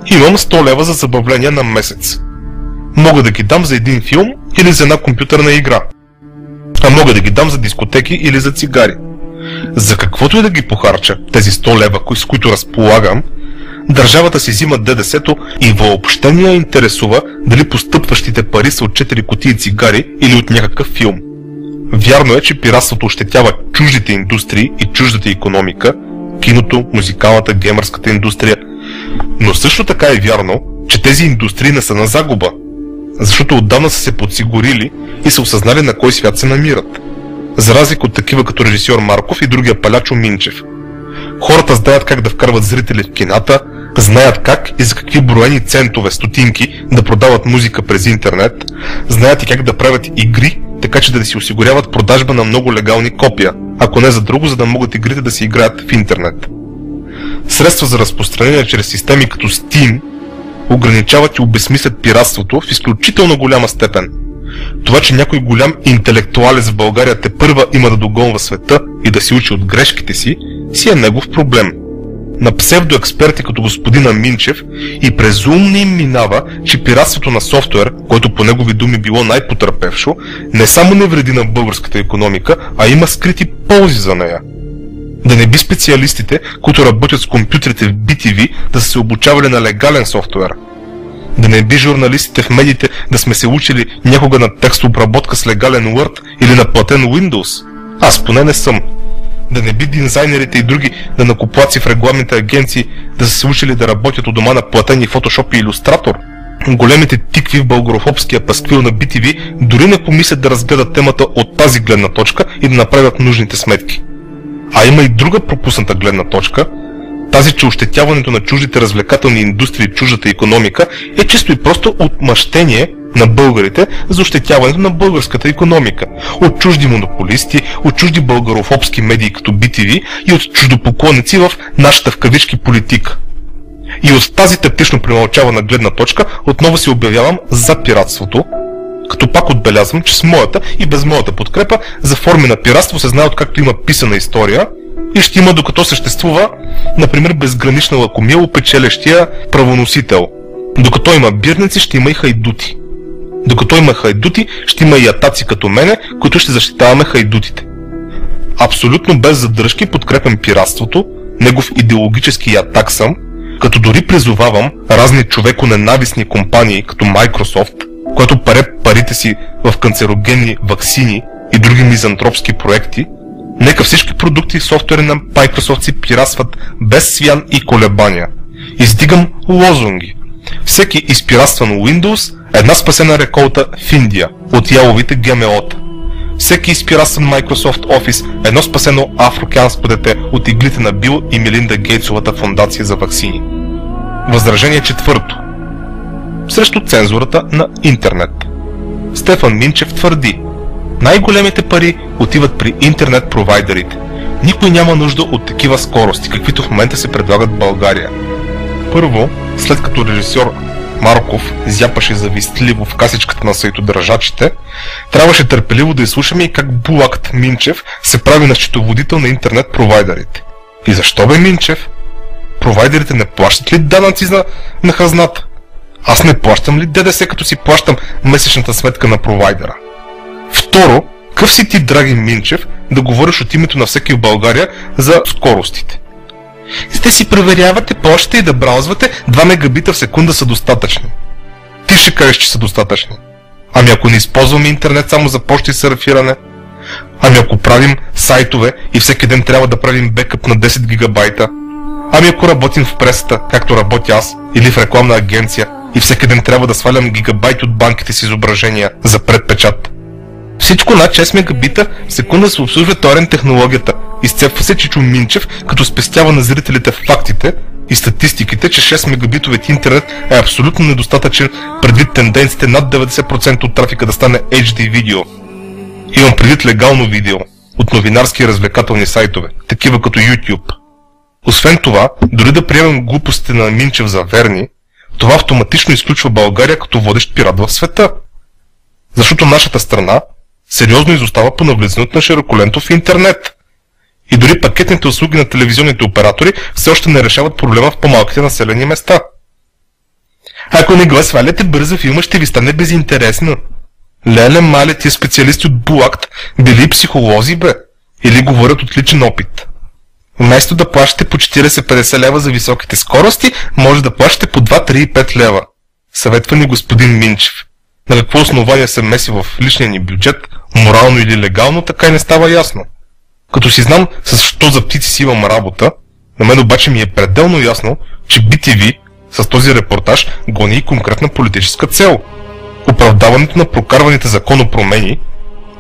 Имам 100 лева за забавление на месец. Мога да ги дам за един филм или за една компютърна игра. А мога да ги дам за дискотеки или за цигари. За каквото и да ги похарча, тези 100 лева, с които разполагам, държавата си взима ДДС-то и въобще не я интересува дали постъпващите пари са от 4 кутии цигари или от някакъв филм. Вярно е, че пиратството ощетява чуждите индустрии и чуждата икономика, киното, музикалната, геймърската индустрия. Но също така е вярно, че тези индустрии не са на загуба, защото отдавна са се подсигурили и са осъзнали на кой свят се намират. За разлика от такива като режисьор Марков и другия палячо Минчев. Хората знаят как да вкарват зрители в кината, знаят как и за какви броени центове, стотинки да продават музика през интернет, знаят и как да правят игри, така че да си осигуряват продажба на много легални копия, ако не за друго, за да могат игрите да се играят в интернет. Средства за разпространение чрез системи като Steam ограничават и обезсмислят пиратството в изключително голяма степен. Това, че някой голям интелектуалец в България тепърва има да догонва света и да си учи от грешките си е негов проблем. На псевдоексперти като господина Минчев и през ум не им минава, че пиратството на софтуер, който по негови думи било най-потърпевшо, не само не вреди на българската икономика, а има скрити ползи за нея. Да не би специалистите, които работят с компютрите в BTV, да са се обучавали на легален софтуер. Да не би журналистите в медиите да сме се учили някога на текстообработка с легален Word или на платен Windows. Аз поне не съм. Да не би дизайнерите и други данъкоплатци в рекламните агенции да са се учили да работят у дома на платени Photoshop и Illustrator. Големите тикви в българофобския пасквил на BTV дори не помислят да разгледат темата от тази гледна точка и да направят нужните сметки. А има и друга пропусната гледна точка, тази, че ощетяването на чуждите развлекателни индустрии и чуждата икономика е чисто и просто отмъщение на българите за ощетяването на българската икономика. От чужди монополисти, от чужди българофобски медии като BTV и от чуждопоклонници в нашата в кавички политика. И от тази тактично премълчавана гледна точка отново се обявявам за пиратството, като пак отбелязвам, че с моята и без моята подкрепа за форми на пиратство се знае откакто има писана история и ще има докато съществува, например, безгранична лакомия печелещия правоносител. Докато има бирници, ще има и хайдути. Докато има хайдути, ще има и атаци като мене, които ще защитаваме хайдутите. Абсолютно без задръжки подкрепям пиратството, негов идеологически атак съм, като дори призовавам разни човеконенавистни компании като Microsoft, което паре парите си в канцерогенни ваксини и други мизантропски проекти, нека всички продукти и софтуери на Microsoft си пиратстват без свян и колебания. Издигам лозунги. Всеки изпиратстван Windows – една спасена реколта в Индия от яловите ГМО-та. Всеки изпиратстван Microsoft Office – едно спасено африканско дете от иглите на Бил и Мелинда Гейтсовата фондация за ваксини. Възражение четвърто. Срещу цензурата на интернет. Стефан Минчев твърди: най-големите пари отиват при интернет провайдерите. Никой няма нужда от такива скорости, каквито в момента се предлагат в България. Първо, след като режисьор Марков зяпаше завистливо в касичката на сайтодържачите, трябваше търпеливо да изслушаме и как Булакът Минчев се прави на счетоводител на интернет провайдерите. И защо бе, Минчев? Провайдерите не плащат ли данъци на хазната? Аз не плащам ли ДДС, като си плащам месечната сметка на провайдера? Второ, къв си ти, драги Минчев, да говориш от името на всеки в България за скоростите? Те си проверявате, плащате и да браузвате, 2 мегабита в секунда са достатъчни. Ти ще кажеш, че са достатъчни. Ами ако не използваме интернет само за почта и сърфиране? Ами ако правим сайтове и всеки ден трябва да правим бекъп на 10 гигабайта? Ами ако работим в пресата, както работя аз, или в рекламна агенция, и всеки ден трябва да свалям гигабайти от банките с изображения за предпечат? Всичко над 6 мегабита в секунда се обслужва торент технологията. Изцепва се Чичо Минчев, като спестява на зрителите фактите и статистиките, че 6 мегабитовият интернет е абсолютно недостатъчен предвид тенденциите над 90% от трафика да стане HD видео. Имам предвид легално видео от новинарски и развлекателни сайтове, такива като YouTube. Освен това, дори да приемем глупостите на Минчев за верни, това автоматично изключва България като водещ пират в света. Защото нашата страна сериозно изостава по навлизането на широколентов интернет. И дори пакетните услуги на телевизионните оператори все още не решават проблема в по-малките населени места. Ако не го сваляте бързо, филма ще ви стане безинтересно. Леле мале, тия специалисти от Булакт били психолози, бе? Или говорят от личен опит? Вместо да плащате по 40-50 лева за високите скорости, може да плащате по 2-3-5 лева. Съветва ни господин Минчев. На какво основание се меси в личния ни бюджет, морално или легално, така и не става ясно. Като си знам с що за птици си имам работа, на мен обаче ми е пределно ясно, че BTV с този репортаж гони и конкретна политическа цел. Оправдаването на прокарваните законопромени,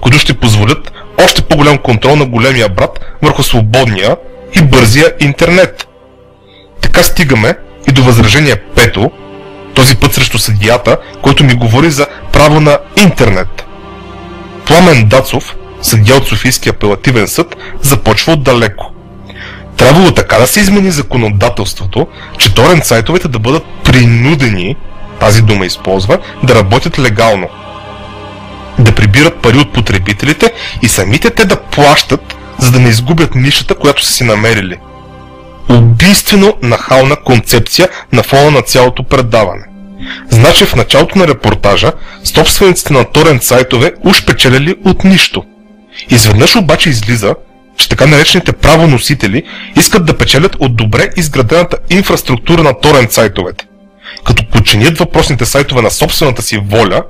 които ще позволят още по-голям контрол на големия брат върху свободния и бързия интернет. Така стигаме и до възражение 5, този път срещу съдията, който ми говори за право на интернет. Пламен Дацов, съдия от Софийския апелативен съд, започва отдалеко. Трябвало така да се измени законодателството, че торент сайтовете да бъдат принудени, тази дума използва, да работят легално. Да прибират пари от потребителите и самите те да плащат, за да не изгубят нишата, която са си намерили. Убийствено нахална концепция на фона на цялото предаване. Значи в началото на репортажа собствениците на торент сайтове уж печелили от нищо. Изведнъж обаче излиза, че така наречените правоносители искат да печелят от добре изградената инфраструктура на торент сайтовете, като подчинят въпросните сайтове на собствената си воля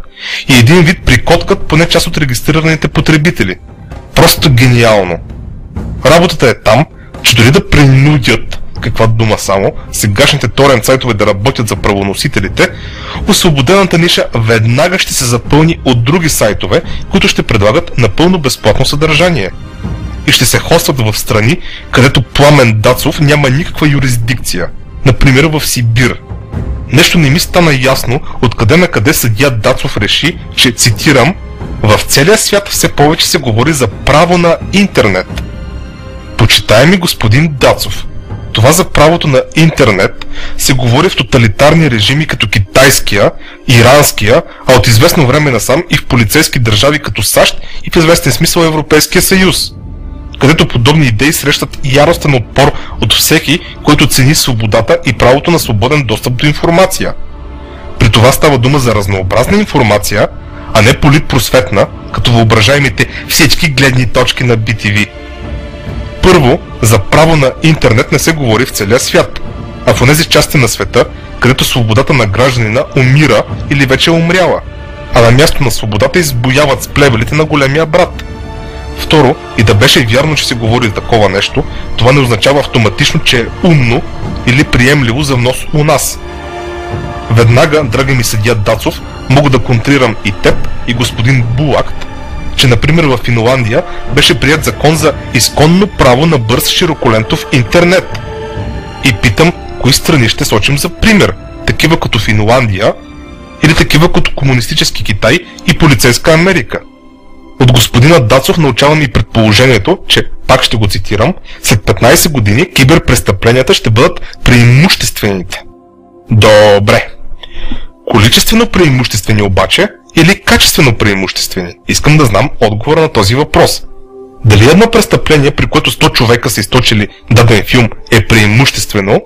и един вид прикоткат поне част от регистрираните потребители. Просто гениално. Работата е там, че дори да принудят, каква дума само, сегашните торент сайтове да работят за правоносителите, освободената ниша веднага ще се запълни от други сайтове, които ще предлагат напълно безплатно съдържание. И ще се хостват в страни, където Пламен Дацов няма никаква юрисдикция, например в Сибир. Нещо не ми стана ясно откъде на къде съдия Дацов реши, че, цитирам, в целия свят все повече се говори за право на интернет. Почитаеми господин Дацов, това за правото на интернет се говори в тоталитарни режими като китайския, иранския, а от известно време насам и в полицейски държави като САЩ и в известен смисъл Европейския съюз, където подобни идеи срещат яростен отпор от всеки, който цени свободата и правото на свободен достъп до информация. При това става дума за разнообразна информация, а не политпросветна, като въображаемите всички гледни точки на BTV. Първо, за право на интернет не се говори в целия свят, а в онези части на света, където свободата на гражданина умира или вече е умряла, а на място на свободата избояват с плевелите на големия брат. Второ, и да беше вярно, че се говори за такова нещо, това не означава автоматично, че е умно или приемливо за внос у нас. Веднага, драги ми съдия Дацов, мога да контрирам и теб, и господин Булакт, че например в Финландия беше прият закон за изконно право на бърз широколентов интернет. И питам, кои страни ще сочим за пример? Такива като Финландия или такива като комунистически Китай и полицейска Америка? От господина Дацов научавам и предположението, че, пак ще го цитирам, след 15 години киберпрестъпленията ще бъдат преимуществените. Добре. Количествено преимуществени обаче или качествено преимуществени? Искам да знам отговора на този въпрос. Дали едно престъпление, при което 100 човека са източили даден филм, е преимуществено?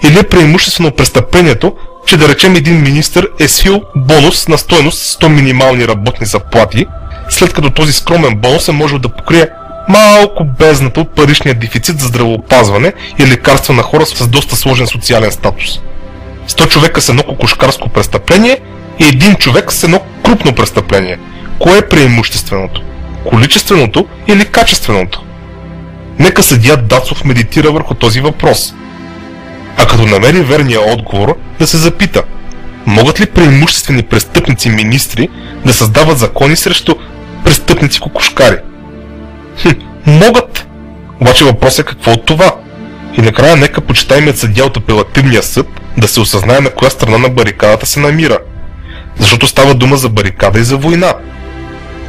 Или е преимуществено престъплението, че да речем един министър е свил бонус на стойност 100 минимални работни заплати, след като този скромен бонус е можел да покрие малко бездната от паричния дефицит за здравеопазване и лекарства на хора с доста сложен социален статус. 100 човека с едно кокошкарско престъпление и един човек с едно крупно престъпление. Кое е преимущественото? Количественото или качественото? Нека съдия Дацов медитира върху този въпрос. А като намери верния отговор, да се запита: могат ли преимуществени престъпници министри да създават закони срещу престъпници кокошкари? Могат! Обаче въпрос е какво от това? И накрая нека почитаемият съдия от апелативния съд да се осъзнае на коя страна на барикадата се намира. Защото става дума за барикада и за война.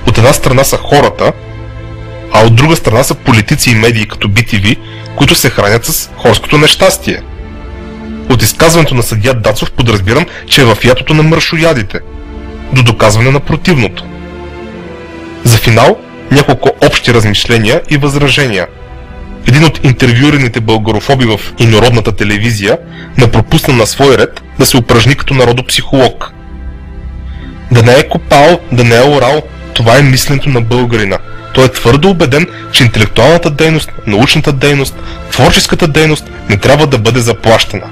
От една страна са хората, а от друга страна са политици и медии като BTV, които се хранят с хорското нещастие. От изказването на съдия Дацов подразбирам, че е в ятото на мършоядите, до доказване на противното. За финал няколко общи размишления и възражения. един от интервюираните българофоби в инородната телевизия не пропусна на свой ред да се упражни като народопсихолог. Да не е копал, да не е орал, това е мисленето на българина. Той е твърдо убеден, че интелектуалната дейност, научната дейност, творческата дейност не трябва да бъде заплащана.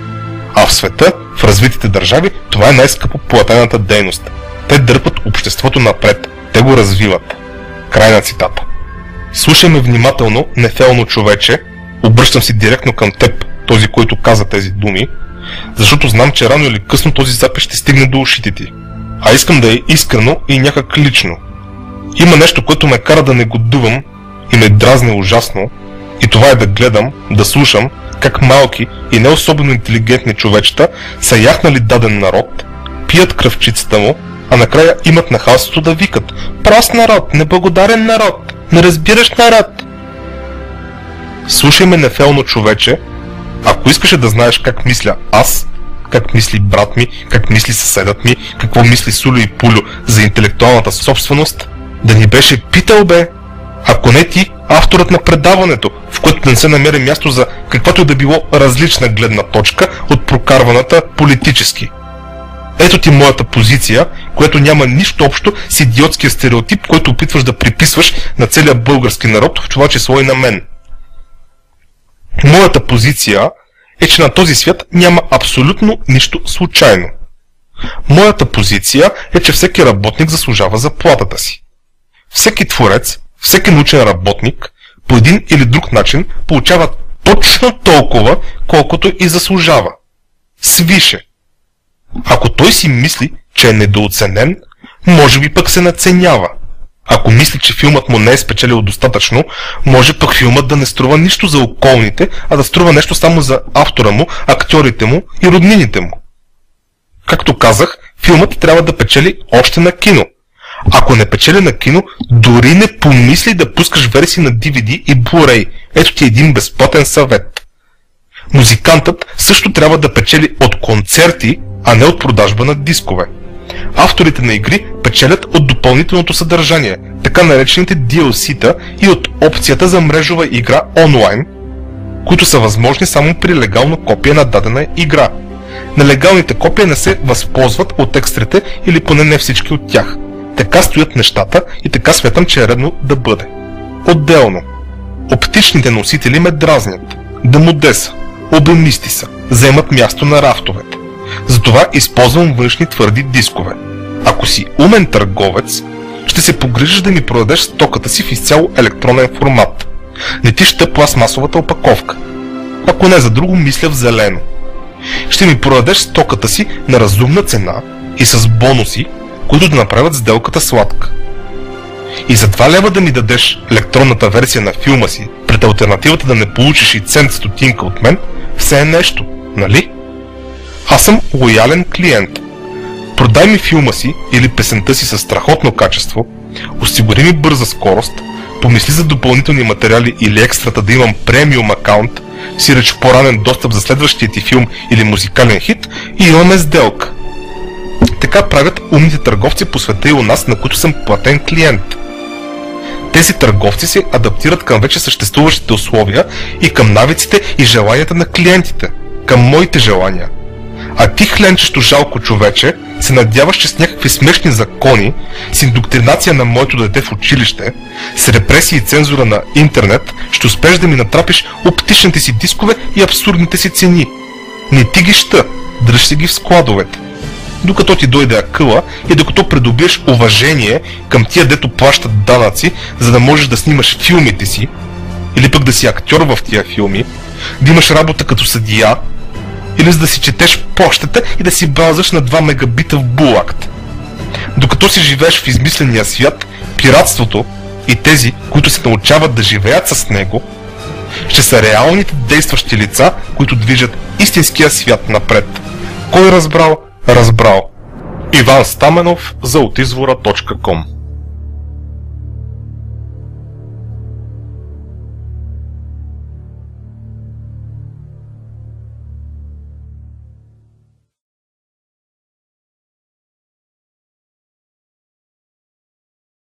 А в света, в развитите държави, това е най-скъпо платената дейност. Те дърпат обществото напред, те го развиват. Край на цитата. Слушай ме внимателно, нефелно човече, обръщам се директно към теб, този, който каза тези думи, защото знам, че рано или късно този запис ще стигне до ушите ти. А искам да е искрено и някак лично. Има нещо, което ме кара да негодувам и ме дразни ужасно, и това е да гледам, да слушам как малки и не особено интелигентни човечета са яхнали даден народ, пият кръвчицата му, а накрая имат нахалството да викат: прост народ, неблагодарен народ, не разбираш народ. Слушай ме, нефелно човече, ако искаше да знаеш как мисля аз, как мисли брат ми, как мисли съседът ми, какво мисли Сулю и Пулю за интелектуалната собственост, да ни беше питал, бе. Ако не ти, авторът на предаването, в което да не се намери място за каквато и да било различна гледна точка от прокарваната политически. Ето ти моята позиция, която няма нищо общо с идиотския стереотип, който опитваш да приписваш на целия български народ, в това число и на мен. Моята позиция е, че на този свят няма абсолютно нищо случайно. Моята позиция е, че всеки работник заслужава заплатата си. Всеки творец, всеки научен работник по един или друг начин получава точно толкова, колкото и заслужава. Свише. Ако той си мисли, че е недооценен, може би пък се надценява. Ако мисли, че филмът му не е спечелил достатъчно, може пък филмът да не струва нищо за околните, а да струва нещо само за автора му, актьорите му и роднините му. Както казах, филмът трябва да печели още на кино. Ако не печели на кино, дори не помисли да пускаш версии на DVD и Blu-ray. Ето ти един безплатен съвет. Музикантът също трябва да печели от концерти, а не от продажба на дискове. Авторите на игри печелят от допълнителното съдържание, така наречените DLC-та, и от опцията за мрежова игра онлайн, които са възможни само при легално копие на дадена игра. Нелегалните копия не се възползват от екстрите или поне не всички от тях. Така стоят нещата и така смятам, че е редно да бъде. Отделно, оптичните носители ме дразнят, демоде са, обемисти са, заемат място на рафтовете. Затова използвам външни твърди дискове. Ако си умен търговец, ще се погрижиш да ми продадеш стоката си в изцяло електронен формат. Не ти ще пластмасовата опаковка. Ако не за друго, мисля в зелено. Ще ми продадеш стоката си на разумна цена и с бонуси, които да направят сделката сладка. И за 2 лева да ми дадеш електронната версия на филма си, пред алтернативата да не получиш и цент стотинка от мен, все е нещо, нали? Аз съм лоялен клиент. Продай ми филма си или песента си със страхотно качество, осигури ми бърза скорост, помисли за допълнителни материали или екстрата да имам премиум акаунт, сиреч по-ранен достъп за следващия ти филм или музикален хит и имаме сделка. Така правят умните търговци по света и у нас, на които съм платен клиент. Тези търговци се адаптират към вече съществуващите условия и към навиците и желанията на клиентите, към моите желания. А ти, хленчещо жалко човече, се надяваш, че с някакви смешни закони, с индоктринация на моето дете в училище, с репресии и цензура на интернет, ще успееш да ми натрапиш оптичните си дискове и абсурдните си цени. Не ти ги ща, дръж си ги в складовете. Докато ти дойде акъла и докато придобиеш уважение към тия, дето плащат данъци, за да можеш да снимаш филмите си, или пък да си актьор в тия филми, да имаш работа като съдия, или за да си четеш почтата и да си браузаш на 2 мегабита в булакт. Докато си живееш в измисления свят, пиратството и тези, които се научават да живеят с него, ще са реалните действащи лица, които движат истинския свят напред. Кой разбрал? Разбрал. Иван Стаменов за отизвора.com